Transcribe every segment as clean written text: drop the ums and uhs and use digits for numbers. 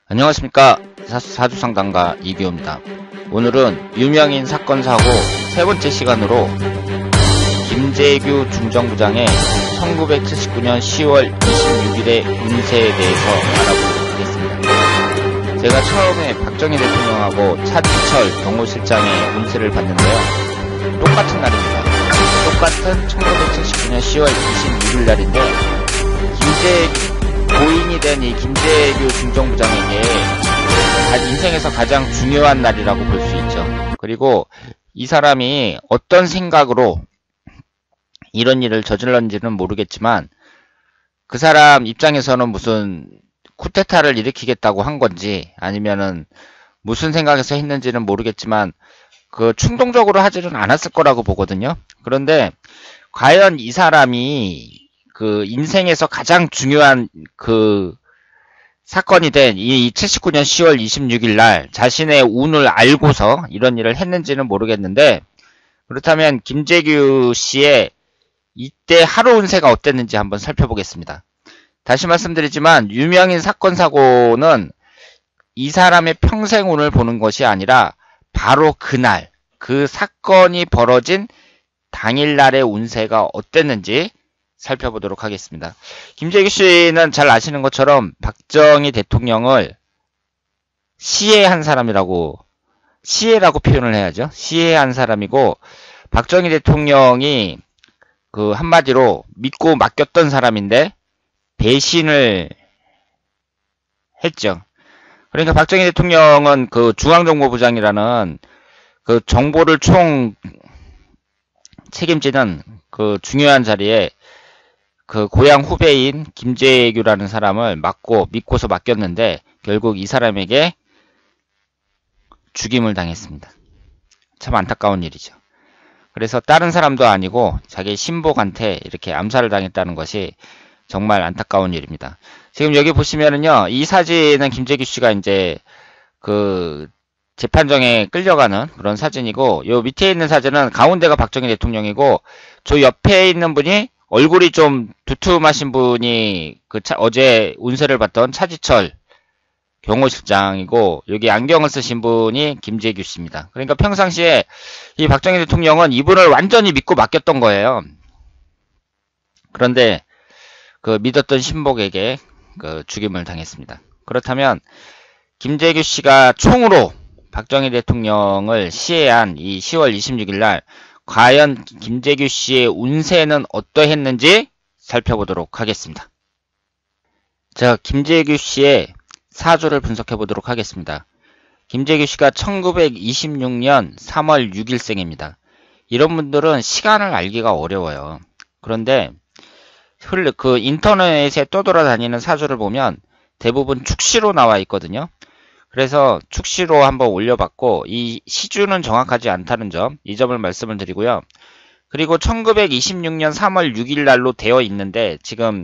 안녕하십니까. 사주상담가 이기호입니다. 오늘은 유명인 사건 사고 세 번째 시간으로 김재규 중정부장의 1979년 10월 26일의 운세에 대해서 알아보도록 하겠습니다. 제가 처음에 박정희 대통령하고 차지철 경호실장의 운세를 봤는데요. 똑같은 날입니다. 똑같은 1979년 10월 26일 날인데 고인이 된 이 김재규 중정부장에게 인생에서 가장 중요한 날이라고 볼 수 있죠. 그리고 이 사람이 어떤 생각으로 이런 일을 저질렀는지는 모르겠지만 그 사람 입장에서는 무슨 쿠데타를 일으키겠다고 한 건지 아니면은 무슨 생각에서 했는지는 모르겠지만 그 충동적으로 하지는 않았을 거라고 보거든요. 그런데 과연 이 사람이 그 인생에서 가장 중요한 그 사건이 된 이 79년 10월 26일 날 자신의 운을 알고서 이런 일을 했는지는 모르겠는데, 그렇다면 김재규 씨의 이때 하루 운세가 어땠는지 한번 살펴보겠습니다. 다시 말씀드리지만 유명인 사건 사고는 이 사람의 평생 운을 보는 것이 아니라 바로 그날 그 사건이 벌어진 당일날의 운세가 어땠는지 살펴보도록 하겠습니다. 김재규 씨는 잘 아시는 것처럼 박정희 대통령을 시해한 사람이라고, 시해라고 표현을 해야죠. 시해한 사람이고, 박정희 대통령이 그 한마디로 믿고 맡겼던 사람인데 배신을 했죠. 그러니까 박정희 대통령은 그 중앙정보부장이라는 그 정보를 총 책임지는 그 중요한 자리에 그 고향 후배인 김재규라는 사람을 믿고서 맡겼는데 결국 이 사람에게 죽임을 당했습니다. 참 안타까운 일이죠. 그래서 다른 사람도 아니고 자기 신복한테 이렇게 암살을 당했다는 것이 정말 안타까운 일입니다. 지금 여기 보시면은요, 이 사진은 김재규 씨가 이제 그 재판정에 끌려가는 그런 사진이고, 요 밑에 있는 사진은 가운데가 박정희 대통령이고, 저 옆에 있는 분이 얼굴이 좀 두툼하신 분이 어제 운세를 봤던 차지철 경호실장이고, 여기 안경을 쓰신 분이 김재규 씨입니다. 그러니까 평상시에 이 박정희 대통령은 이분을 완전히 믿고 맡겼던 거예요. 그런데 그 믿었던 신복에게 그 죽임을 당했습니다. 그렇다면 김재규 씨가 총으로 박정희 대통령을 시해한 이 10월 26일 날 과연 김재규 씨의 운세는 어떠했는지 살펴보도록 하겠습니다. 자, 김재규 씨의 사주를 분석해 보도록 하겠습니다. 김재규 씨가 1926년 3월 6일생입니다. 이런 분들은 시간을 알기가 어려워요. 그런데 그 인터넷에 떠돌아다니는 사주를 보면 대부분 축시로 나와 있거든요. 그래서 축시로 한번 올려봤고, 이 시주는 정확하지 않다는 점, 이 점을 말씀을 드리고요. 그리고 1926년 3월 6일 날로 되어 있는데, 지금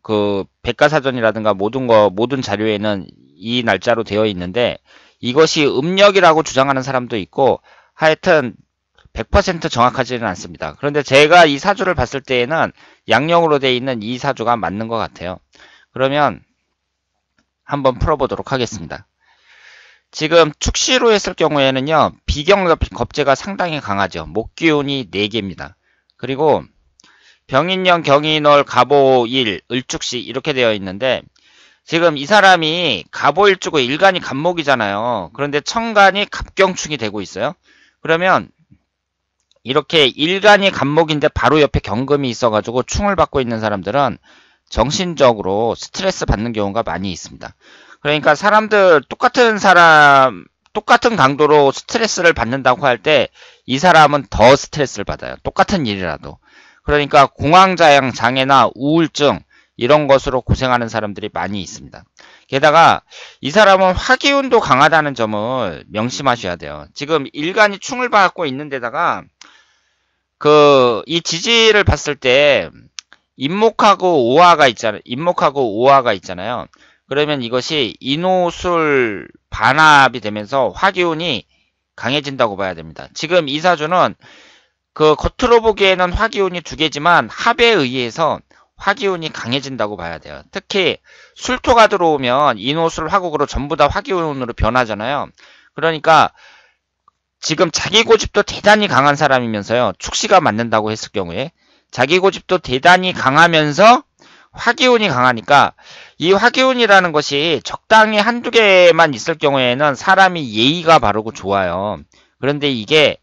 그 백과사전이라든가 모든 자료에는 이 날짜로 되어 있는데, 이것이 음력이라고 주장하는 사람도 있고, 하여튼 100% 정확하지는 않습니다. 그런데 제가 이 사주를 봤을 때에는 양력으로 되어 있는 이 사주가 맞는 것 같아요. 그러면 한번 풀어보도록 하겠습니다. 지금 축시로 했을 경우에는요, 비경겁제가 상당히 강하죠. 목기운이 4개입니다. 그리고 병인년, 경인월, 갑오일, 을축시 이렇게 되어 있는데, 지금 이 사람이 갑오일주고 일간이 갑목이잖아요. 그런데 천간이 갑경충이 되고 있어요. 그러면 이렇게 일간이 갑목인데 바로 옆에 경금이 있어가지고 충을 받고 있는 사람들은 정신적으로 스트레스 받는 경우가 많이 있습니다. 그러니까 사람들 똑같은 강도로 스트레스를 받는다고 할 때 이 사람은 더 스트레스를 받아요. 똑같은 일이라도. 그러니까 공황장애 장애나 우울증 이런 것으로 고생하는 사람들이 많이 있습니다. 게다가 이 사람은 화기운도 강하다는 점을 명심하셔야 돼요. 지금 일간이 충을 받고 있는 데다가 이 지지를 봤을 때 인목하고 오화가 있잖아요. 그러면 이것이 인호술 반합이 되면서 화기운이 강해진다고 봐야 됩니다. 지금 이 사주는 그 겉으로 보기에는 화기운이 2개지만 합에 의해서 화기운이 강해진다고 봐야 돼요. 특히 술토가 들어오면 인호술 화국으로 전부 다 화기운으로 변하잖아요. 그러니까 지금 자기 고집도 대단히 강한 사람이면서요. 축시가 맞는다고 했을 경우에 자기 고집도 대단히 강하면서 화기운이 강하니까 이 화기운이라는 것이 적당히 한두 개만 있을 경우에는 사람이 예의가 바르고 좋아요. 그런데 이게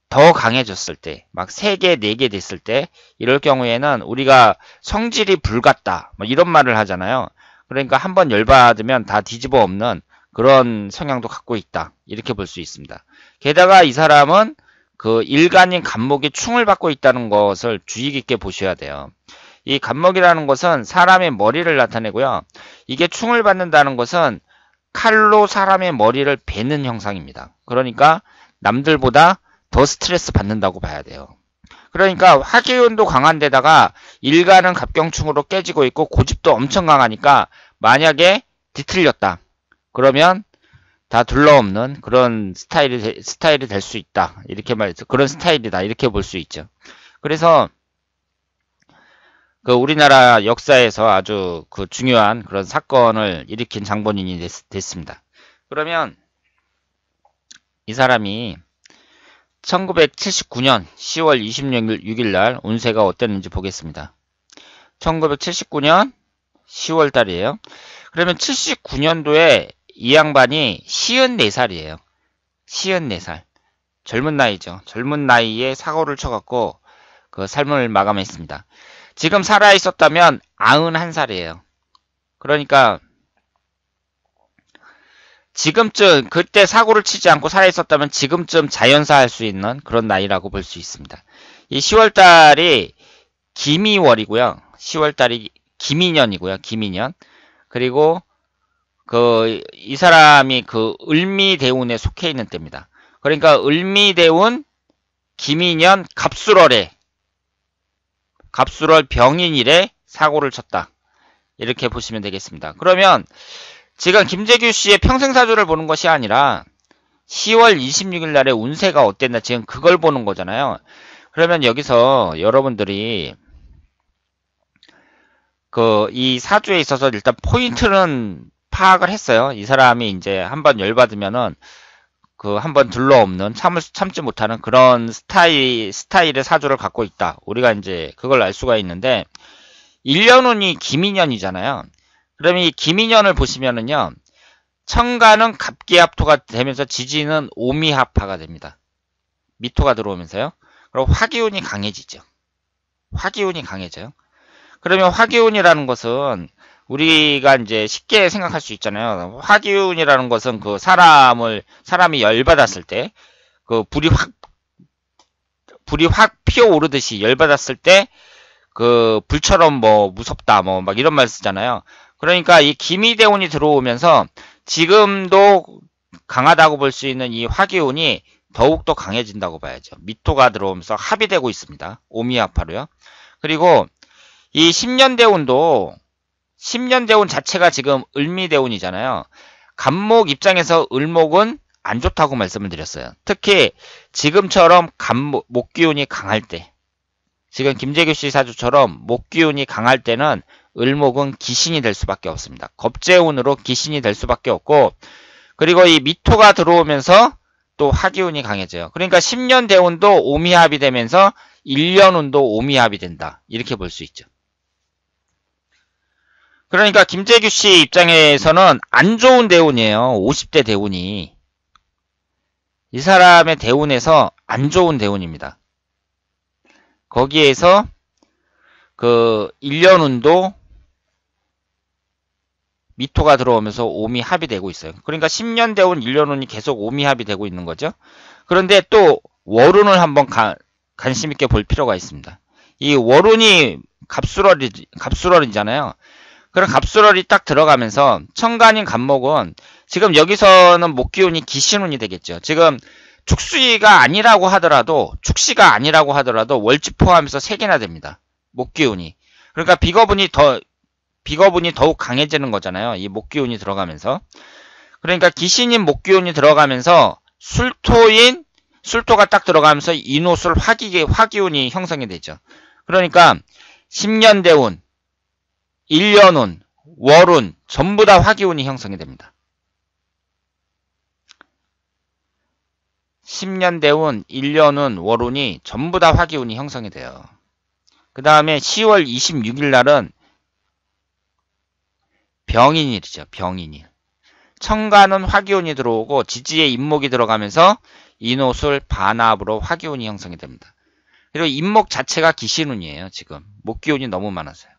더 강해졌을 때, 막 3개, 4개 됐을 때, 이럴 경우에는 우리가 성질이 불같다, 뭐 이런 말을 하잖아요. 그러니까 한번 열받으면 다 뒤집어 엎는 그런 성향도 갖고 있다. 이렇게 볼 수 있습니다. 게다가 이 사람은 그 일간인 간목이 충을 받고 있다는 것을 주의 깊게 보셔야 돼요. 이 간목이라는 것은 사람의 머리를 나타내고요. 이게 충을 받는다는 것은 칼로 사람의 머리를 베는 형상입니다. 그러니까 남들보다 더 스트레스 받는다고 봐야 돼요. 그러니까 화기운도 강한 데다가 일간은 갑경충으로 깨지고 있고 고집도 엄청 강하니까 만약에 뒤틀렸다. 그러면 다 둘러없는 그런 스타일이 될 수 있다. 이렇게 말해서 그런 스타일이다. 이렇게 볼 수 있죠. 그래서 그 우리나라 역사에서 아주 그 중요한 그런 사건을 일으킨 장본인이 됐습니다. 그러면 이 사람이 1979년 10월 26일 날 운세가 어땠는지 보겠습니다. 1979년 10월 달이에요. 그러면 79년도에 이 양반이 54살이에요. 54살. 젊은 나이죠. 젊은 나이에 사고를 쳐갖고 그 삶을 마감했습니다. 지금 살아있었다면 91살이에요. 그러니까 지금쯤 그때 사고를 치지 않고 살아있었다면 지금쯤 자연사 할 수 있는 그런 나이라고 볼 수 있습니다. 이 10월달이 기미월이고요. 10월달이 기미년이고요. 기미년. 그리고 이 사람이 그 을미대운에 속해 있는 때입니다. 그러니까 을미대운 기미년 갑술월에 갑술월 병인일에 사고를 쳤다. 이렇게 보시면 되겠습니다. 그러면 지금 김재규 씨의 평생사주를 보는 것이 아니라 10월 26일 날에 운세가 어땠나 지금 그걸 보는 거잖아요. 그러면 여기서 여러분들이 이 사주에 있어서 일단 포인트는 파악을 했어요. 이 사람이 이제 한번 열받으면은 한번 둘러없는 참지 못하는 그런 스타일의 사주를 갖고 있다. 우리가 이제 그걸 알 수가 있는데 1년운이 기민년이잖아요. 그러면 이 기민년을 보시면은요. 천간은 갑기합토가 되면서 지지는 오미합화가 됩니다. 미토가 들어오면서요. 그리고 화기운이 강해지죠. 화기운이 강해져요. 그러면 화기운이라는 것은 우리가 이제 쉽게 생각할 수 있잖아요. 화기운이라는 것은 사람이 열받았을 때, 불이 확 피어오르듯이 열받았을 때, 불처럼 뭐 무섭다, 뭐 막 이런 말 쓰잖아요. 그러니까 이 기미대운이 들어오면서 지금도 강하다고 볼 수 있는 이 화기운이 더욱더 강해진다고 봐야죠. 미토가 들어오면서 합의되고 있습니다. 오미합화로요. 그리고 이 10년대운도 10년대운 자체가 지금 을미대운이잖아요. 간목 입장에서 을목은 안 좋다고 말씀을 드렸어요. 특히 지금처럼 목기운이 강할 때, 지금 김재규 씨 사주처럼 목기운이 강할 때는 을목은 기신이 될 수밖에 없습니다. 겁재운으로 기신이 될 수밖에 없고, 그리고 이 미토가 들어오면서 또 화기운이 강해져요. 그러니까 10년 대운도 오미합이 되면서 1년운도 오미합이 된다. 이렇게 볼 수 있죠. 그러니까 김재규 씨 입장에서는 안 좋은 대운이에요. 50대 대운이. 이 사람의 대운에서 안 좋은 대운입니다. 거기에서 1년운도 미토가 들어오면서 오미합이 되고 있어요. 그러니까 10년 대운 1년운이 계속 오미합이 되고 있는 거죠. 그런데 또 월운을 한번 관심 있게 볼 필요가 있습니다. 이 월운이 갑술월이잖아요. 그런 갑술월이 딱 들어가면서 천간인 간목은 지금 여기서는 목기운이 기신운이 되겠죠. 지금 축시가 아니라고 하더라도 월지 포함해서 3개나 됩니다. 목기운이. 그러니까 비거분이 더욱 강해지는 거잖아요. 이 목기운이 들어가면서. 그러니까 기신인 목기운이 들어가면서 술토가 딱 들어가면서 인호술 화기운이 형성이 되죠. 그러니까 10년 대운, 일년운, 월운 전부 다 화기운이 형성이 됩니다. 10년대운, 1년운, 월운이 전부 다 화기운이 형성이 돼요. 그 다음에 10월 26일 날은 병인일이죠. 병인일. 천간은 화기운이 들어오고 지지에 임목이 들어가면서 인호술 반합으로 화기운이 형성이 됩니다. 그리고 임목 자체가 기신운이에요. 지금 목기운이 너무 많아서요.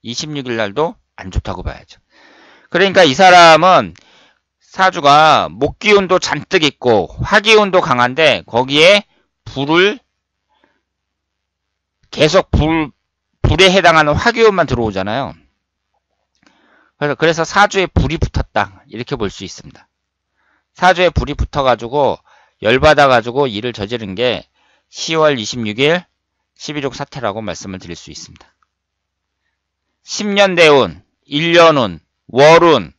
26일 날도 안 좋다고 봐야죠. 그러니까 이 사람은 사주가 목기운도 잔뜩 있고 화기운도 강한데 거기에 불을 계속 불에 해당하는 화기운만 들어오잖아요. 그래서 사주에 불이 붙었다 이렇게 볼 수 있습니다. 사주에 불이 붙어가지고 열받아가지고 일을 저지른 게 10월 26일 12족 사태라고 말씀을 드릴 수 있습니다. 10년대운, 1년운, 월운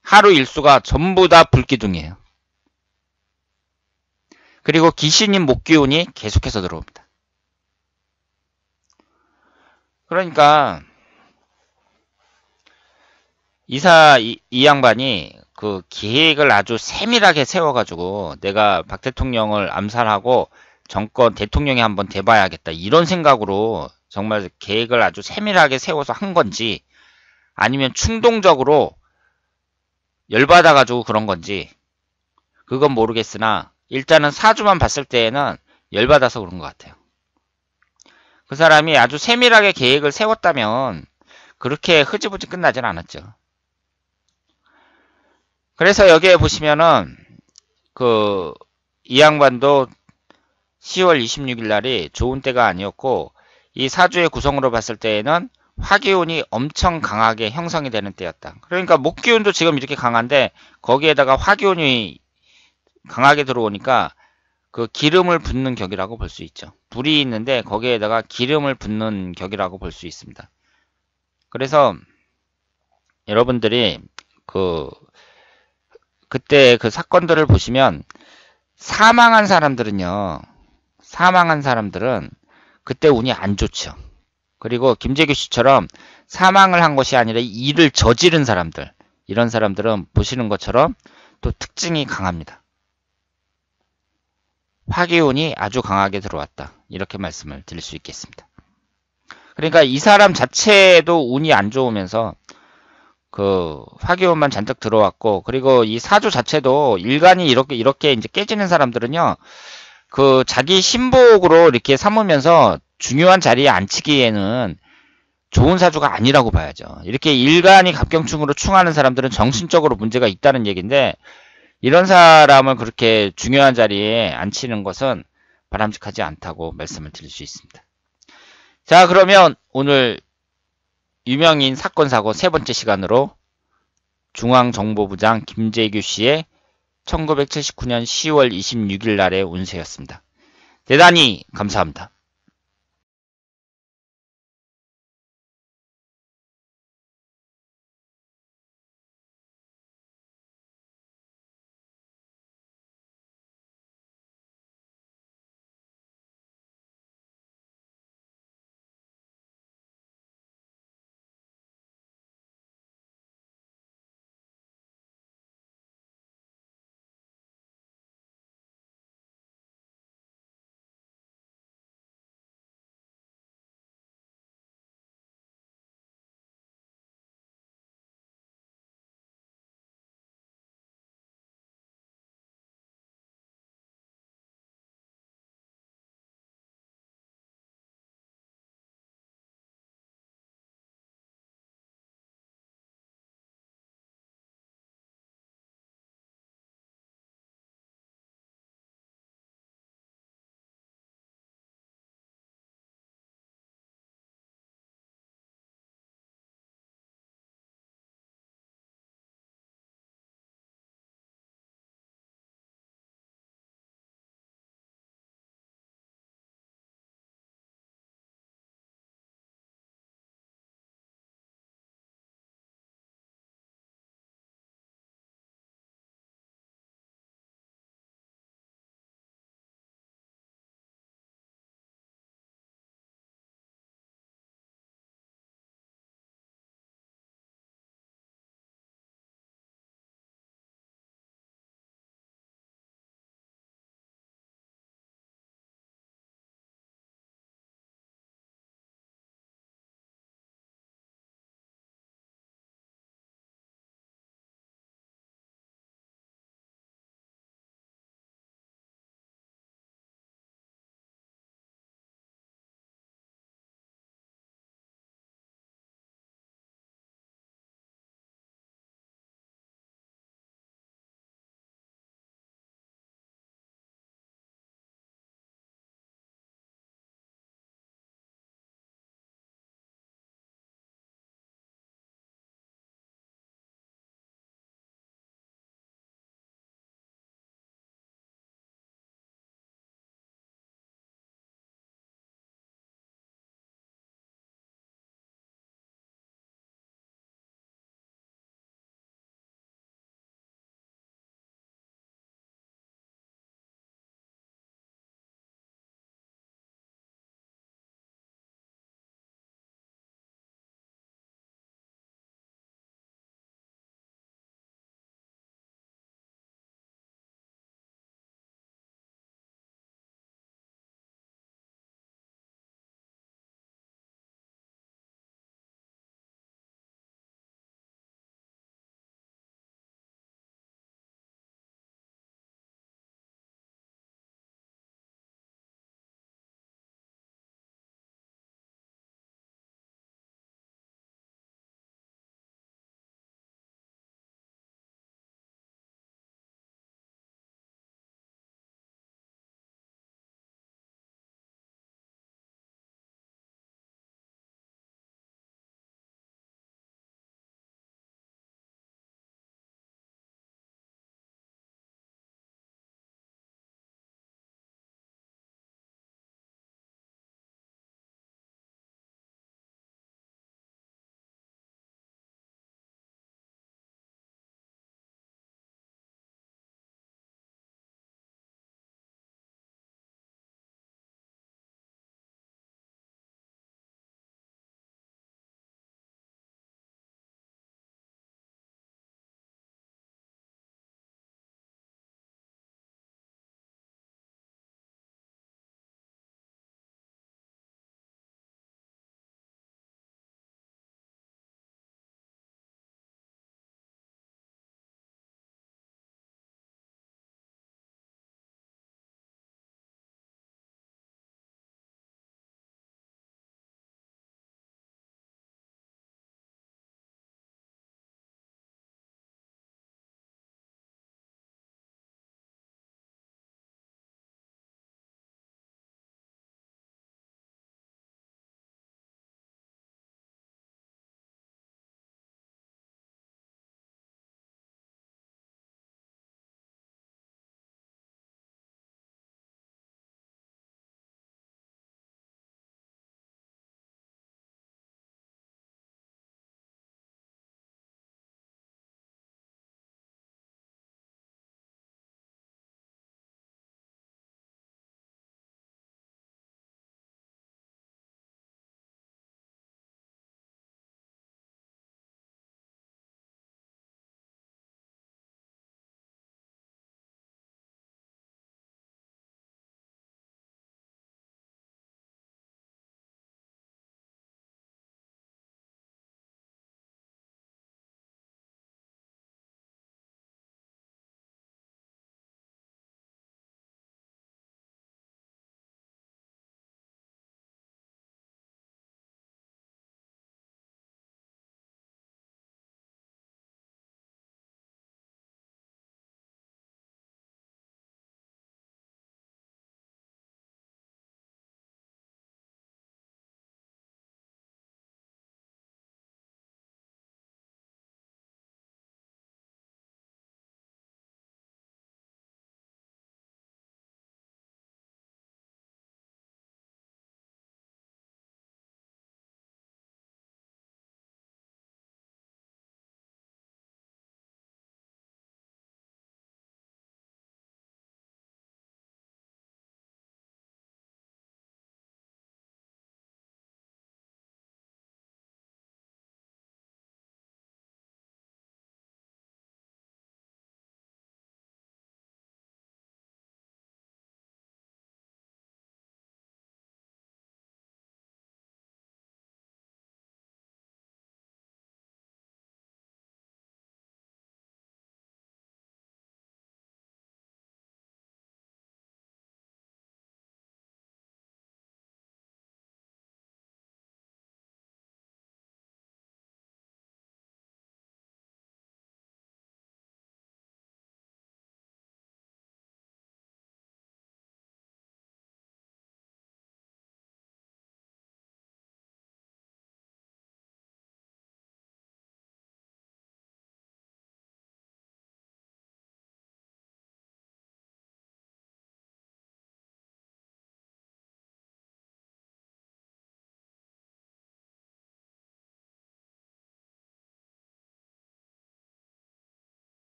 하루 일수가 전부 다 불기둥이에요. 그리고 기신인 목기운이 계속해서 들어옵니다. 그러니까 이 양반이 그 계획을 아주 세밀하게 세워가지고 내가 박 대통령을 암살하고 정권 대통령이 한번 돼봐야겠다 이런 생각으로 정말 계획을 아주 세밀하게 세워서 한 건지 아니면 충동적으로 열받아가지고 그런 건지 그건 모르겠으나 일단은 사주만 봤을 때에는 열받아서 그런 것 같아요. 그 사람이 아주 세밀하게 계획을 세웠다면 그렇게 흐지부지 끝나진 않았죠. 그래서 여기에 보시면은 이 양반도 10월 26일 날이 좋은 때가 아니었고 이 사주의 구성으로 봤을 때에는 화기운이 엄청 강하게 형성이 되는 때였다. 그러니까 목기운도 지금 이렇게 강한데 거기에다가 화기운이 강하게 들어오니까 그 기름을 붓는 격이라고 볼 수 있죠. 불이 있는데 거기에다가 기름을 붓는 격이라고 볼 수 있습니다. 그래서 여러분들이 그때 그 사건들을 보시면 사망한 사람들은 그때 운이 안 좋죠. 그리고 김재규 씨처럼 사망을 한 것이 아니라 일을 저지른 사람들, 이런 사람들은 보시는 것처럼 또 특징이 강합니다. 화기운이 아주 강하게 들어왔다. 이렇게 말씀을 드릴 수 있겠습니다. 그러니까 이 사람 자체도 운이 안 좋으면서 그 화기운만 잔뜩 들어왔고, 그리고 이 사주 자체도 일간이 이렇게 이제 깨지는 사람들은요, 그 자기 신복으로 이렇게 삼으면서 중요한 자리에 앉히기에는 좋은 사주가 아니라고 봐야죠. 이렇게 일간이 갑경충으로 충하는 사람들은 정신적으로 문제가 있다는 얘기인데, 이런 사람을 그렇게 중요한 자리에 앉히는 것은 바람직하지 않다고 말씀을 드릴 수 있습니다. 자, 그러면 오늘 유명인 사건 사고 세 번째 시간으로 중앙정보부장 김재규 씨의 1979년 10월 26일 날의 운세였습니다. 대단히 감사합니다.